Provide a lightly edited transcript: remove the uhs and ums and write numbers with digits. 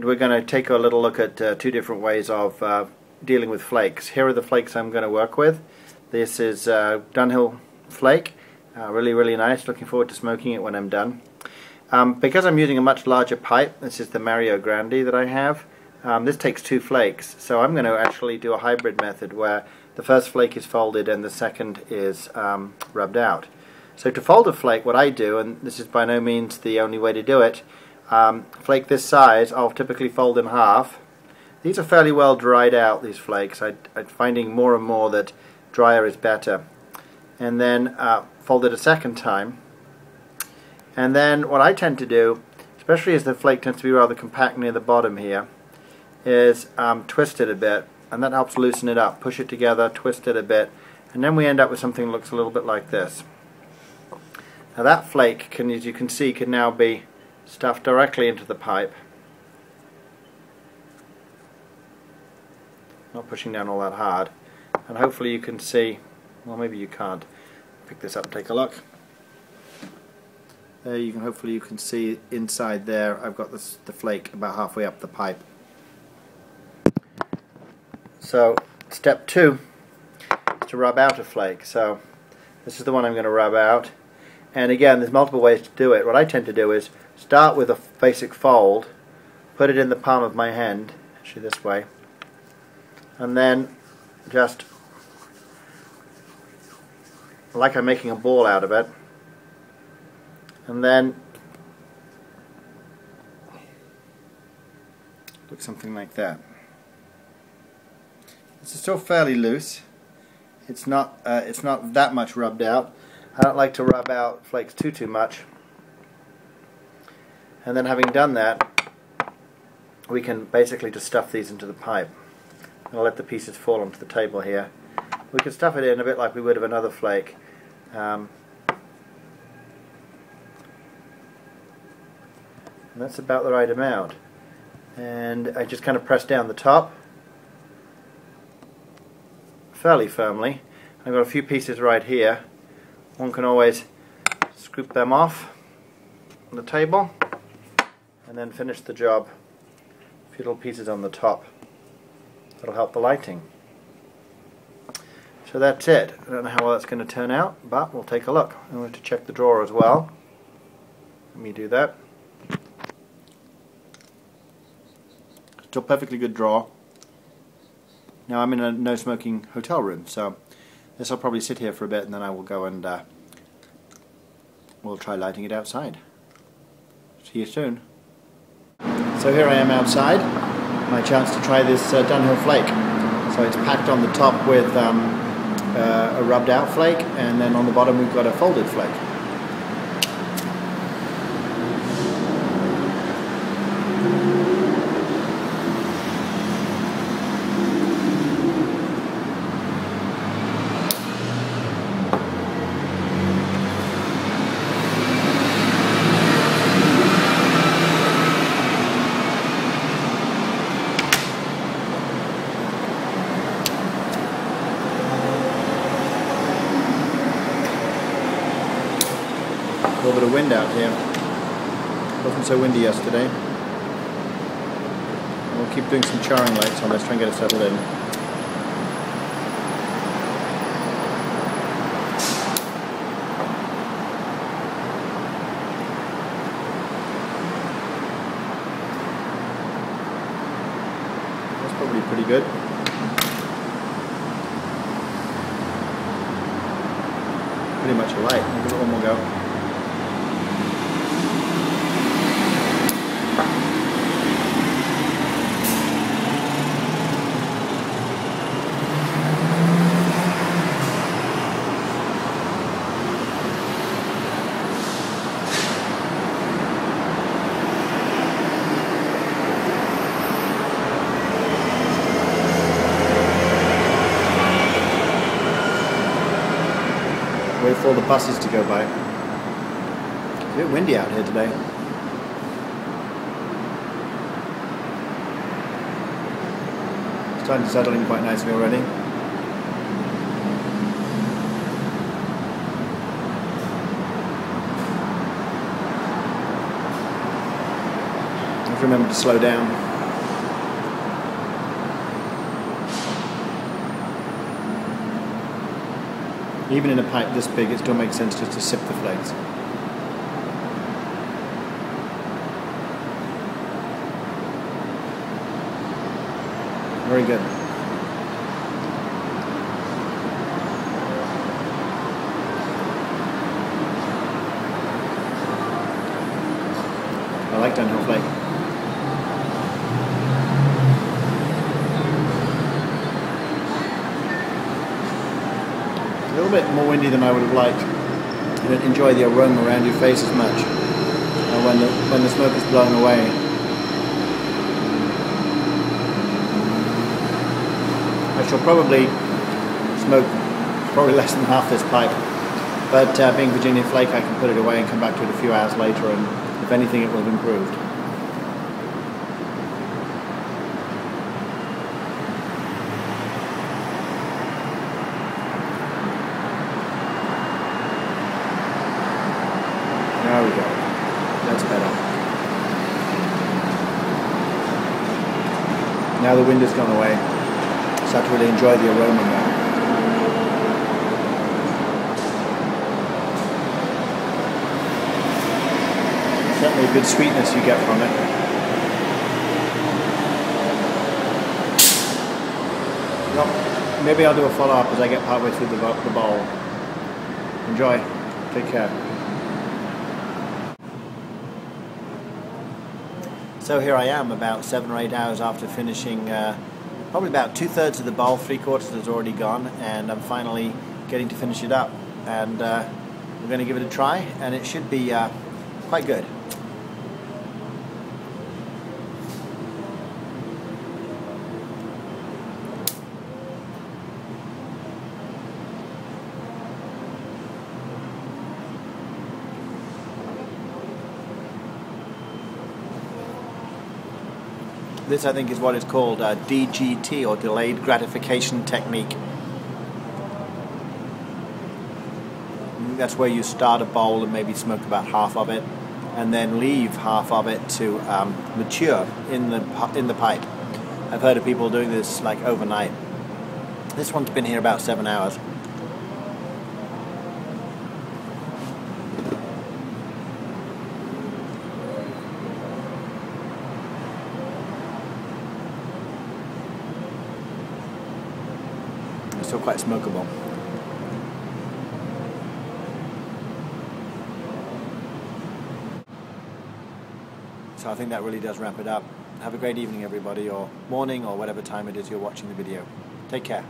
We're going to take a little look at two different ways of dealing with flakes. Here are the flakes I'm going to work with. This is Dunhill Flake, really nice. Looking forward to smoking it when I'm done. Because I'm using a much larger pipe, this is the Mario Grandi that I have, this takes two flakes, so I'm going to actually do a hybrid method where the first flake is folded and the second is rubbed out. So to fold a flake, what I do, and this is by no means the only way to do it, flake this size I'll typically fold in half. These are fairly well dried out, these flakes. I'm finding more and more that drier is better. And then fold it a second time. And then what I tend to do, especially as the flake tends to be rather compact near the bottom here, is twist it a bit, and that helps loosen it up. Push it together, twist it a bit, and then we end up with something that looks a little bit like this. Now that flake, as you can see, can now be stuffed directly into the pipe. Not pushing down all that hard. And hopefully you can see, well, maybe you can't. Pick this up and take a look. There you can, hopefully you can see inside there I've got the flake about halfway up the pipe. So step 2 is to rub out a flake. So this is the one I'm going to rub out. And again, there's multiple ways to do it. What I tend to do is start with a basic fold, put it in the palm of my hand, actually this way, and then just, like I'm making a ball out of it, and then look something like that. This is still fairly loose. It's not that much rubbed out. I don't like to rub out flakes too much. And then having done that, we can basically just stuff these into the pipe. I'll let the pieces fall onto the table here. We can stuff it in a bit like we would of another flake. And that's about the right amount. And I just kind of press down the top fairly firmly. I've got a few pieces right here. One can always scoop them off on the table and then finish the job. A few little pieces on the top. That'll help the lighting. So that's it. I don't know how well that's going to turn out, but we'll take a look. I'm going to check the drawer as well. Let me do that. Still perfectly good drawer. Now I'm in a no smoking hotel room, so this will probably sit here for a bit and then I will go and we'll try lighting it outside. See you soon. So here I am outside, my chance to try this Dunhill Flake. So it's packed on the top with a rubbed out flake, and then on the bottom we've got a folded flake. A little bit of wind out here. It wasn't so windy yesterday. We'll keep doing some charring lights on this, try and get it settled in. That's probably pretty good. Pretty much a light. We'll give it one more go. Wait for all the buses to go by. It's a bit windy out here today. It's starting to settle in quite nicely already. Have to remember to slow down. Even in a pipe this big, it still makes sense just to sip the flakes. Very good. I like Dunhill Flake. A little bit more windy than I would have liked. I don't enjoy the aroma around your face as much when the smoke is blowing away. I shall probably smoke less than half this pipe, but being Virginia Flake, I can put it away and come back to it a few hours later, and if anything, it will have improved. There we go. That's better. Now the wind has gone away. Start to really enjoy the aroma now. Certainly a good sweetness you get from it. Well, maybe I'll do a follow-up as I get partway through the bowl. Enjoy. Take care. So here I am, about 7 or 8 hours after finishing probably about 2/3 of the bowl, 3/4 has already gone, and I'm finally getting to finish it up. And we're going to give it a try, and it should be quite good. This, I think, is what is called DGT, or Delayed Gratification Technique. That's where you start a bowl and maybe smoke about half of it, and then leave half of it to mature in the pipe. I've heard of people doing this like overnight. This one's been here about 7 hours. Still quite smokable. So I think that really does wrap it up. Have a great evening, everybody, or morning, or whatever time it is you're watching the video. Take care.